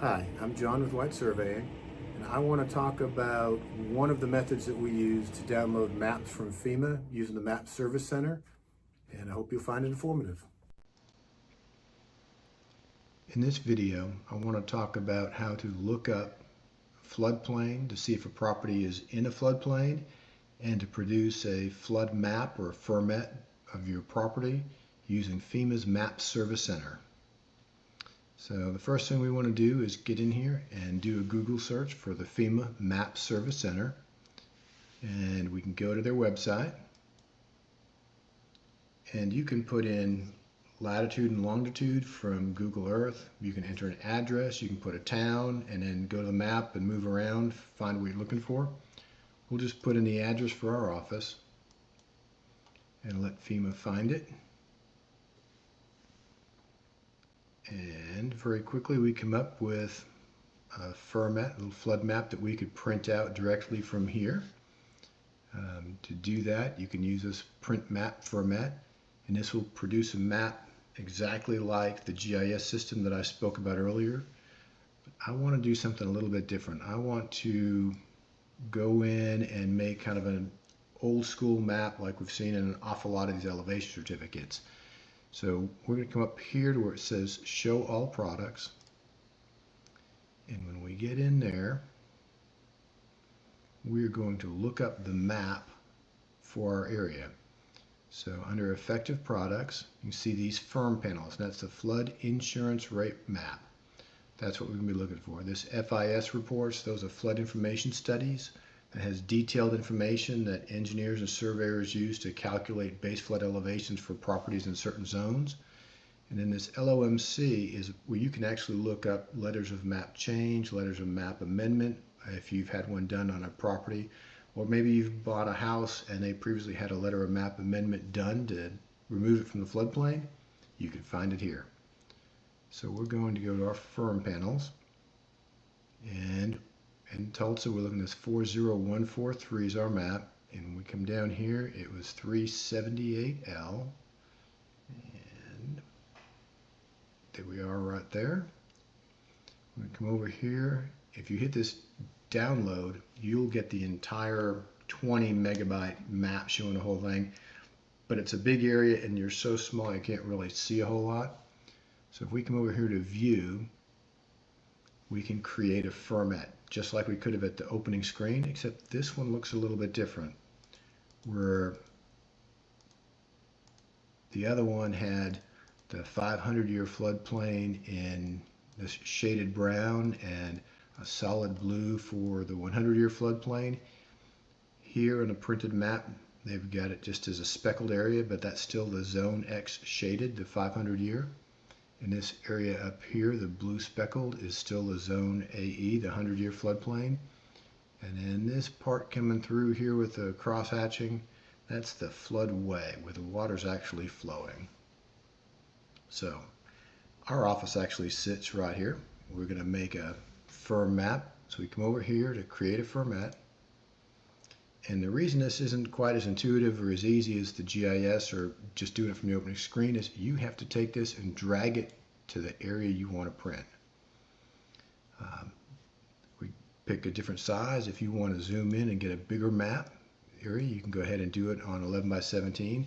Hi, I'm John with White Surveying, and I want to talk about one of the methods that we use to download maps from FEMA using the Map Service Center, and I hope you'll find it informative. In this video, I want to talk about how to look up floodplain to see if a property is in a floodplain and to produce a flood map or a FIRMette of your property using FEMA's Map Service Center. So the first thing we want to do is get in here and do a Google search for the FEMA Map Service Center, and we can go to their website, and you can put in latitude and longitude from Google Earth. You can enter an address, you can put a town, and then go to the map and move around, find what you're looking for. We'll just put in the address for our office and let FEMA find it. And very quickly we come up with a FIRMette, a little flood map that we could print out directly from here. To do that, you can use this print map FIRMette, and this will produce a map exactly like the GIS system that I spoke about earlier. But I want to do something a little bit different. I want to go in and make kind of an old school map like we've seen in an awful lot of these elevation certificates. So we're going to come up here to where it says show all products, and when we get in there, we're going to look up the map for our area. So under effective products, you see these firm panels. That's the flood insurance rate map. That's what we're going to be looking for. This FIS reports, those are flood information studies. That has detailed information that engineers and surveyors use to calculate base flood elevations for properties in certain zones. And then this LOMC is where you can actually look up letters of map change, letters of map amendment, if you've had one done on a property. Or maybe you've bought a house and they previously had a letter of map amendment done to remove it from the floodplain. You can find it here. So we're going to go to our firm panels, and in Tulsa, we're looking at this 40143 is our map, and when we come down here, it was 378L, and there we are right there. When we come over here, if you hit this download, you'll get the entire 20 megabyte map showing the whole thing, but it's a big area and you're so small you can't really see a whole lot. So if we come over here to view, we can create a FIRMette, just like we could have at the opening screen, except this one looks a little bit different. Where the other one had the 500-year floodplain in this shaded brown and a solid blue for the 100-year floodplain. Here in a printed map, they've got it just as a speckled area, but that's still the Zone X shaded, the 500-year. In this area up here, the blue speckled is still the Zone AE, the 100-year floodplain. And then this part coming through here with the cross hatching, that's the floodway, where the water's actually flowing. So our office actually sits right here. We're going to make a firm map. So we come over here to create a FIRMette. And the reason this isn't quite as intuitive or as easy as the GIS or just doing it from the opening screen is you have to take this and drag it to the area you want to print. We pick a different size. If you want to zoom in and get a bigger map area, you can go ahead and do it on 11 by 17.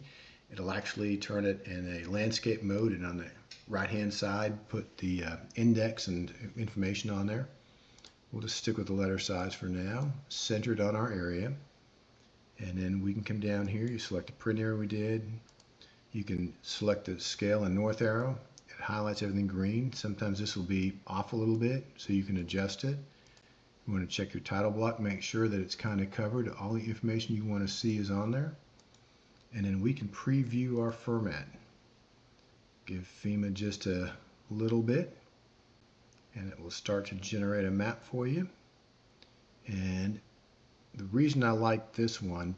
It'll actually turn it in a landscape mode, and on the right hand side put the index and information on there. We'll just stick with the letter size for now, centered on our area. And then we can come down here, you select the print area we did. You can select the scale and north arrow. It highlights everything green. Sometimes this will be off a little bit, so you can adjust it. You want to check your title block, make sure that it's kind of covered. All the information you want to see is on there. And then we can preview our FIRMette. Give FEMA just a little bit, and it will start to generate a map for you. And the reason I like this one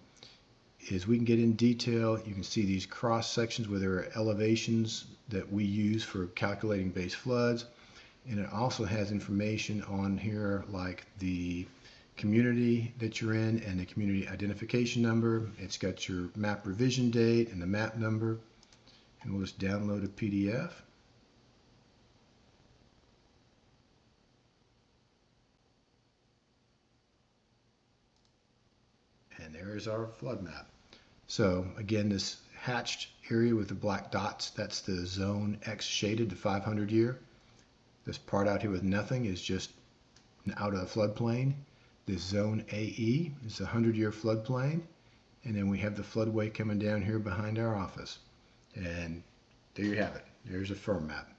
is we can get in detail. You can see these cross sections where there are elevations that we use for calculating base floods. And it also has information on here like the community that you're in and the community identification number. It's got your map revision date and the map number. And we'll just download a PDF. there is our flood map. So again, this hatched area with the black dots, that's the zone X shaded, the 500 year. This part out here with nothing is just out of the floodplain. This zone AE is the 100-year floodplain. And then we have the floodway coming down here behind our office. And there you have it. There's a firm map.